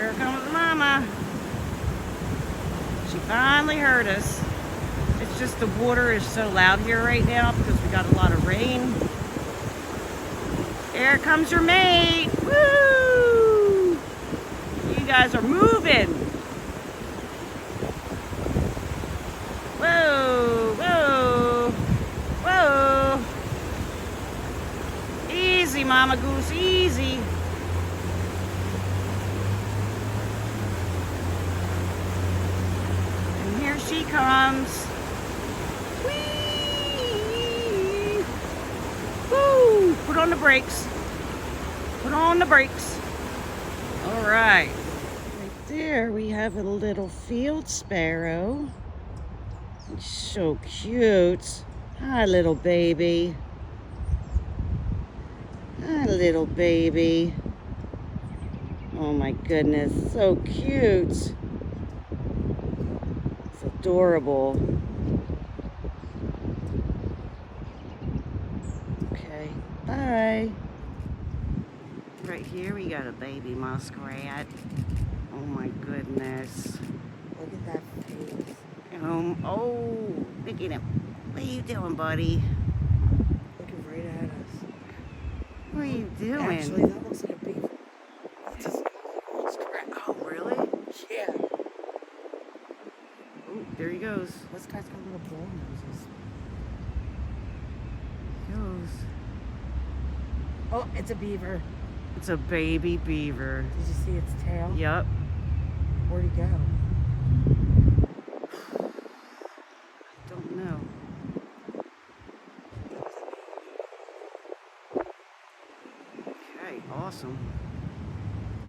Here comes Mama. She finally heard us. It's just the water is so loud here right now because we got a lot of rain. Here comes your mate. Woo! You guys are moving. Whoa, whoa, whoa. Easy, Mama Goose, easy. And here she comes. Whee! Woo! Put on the brakes. Put on the brakes. All right. Right there we have a little field sparrow. He's so cute. Hi, little baby. Hi, little baby. Oh my goodness, so cute. It's adorable. Okay, bye. Right here we got a baby muskrat. Oh my goodness. Look at that face. Oh, look at him. What are you doing, buddy? Looking right at us. What are you doing? Actually, that looks like a beaver. That's a muskrat. Oh, really? Yeah. Oh, there he goes. This guy's got little bull noses. He goes. Oh, it's a beaver. It's a baby beaver. Did you see its tail? Yep. Where'd he go?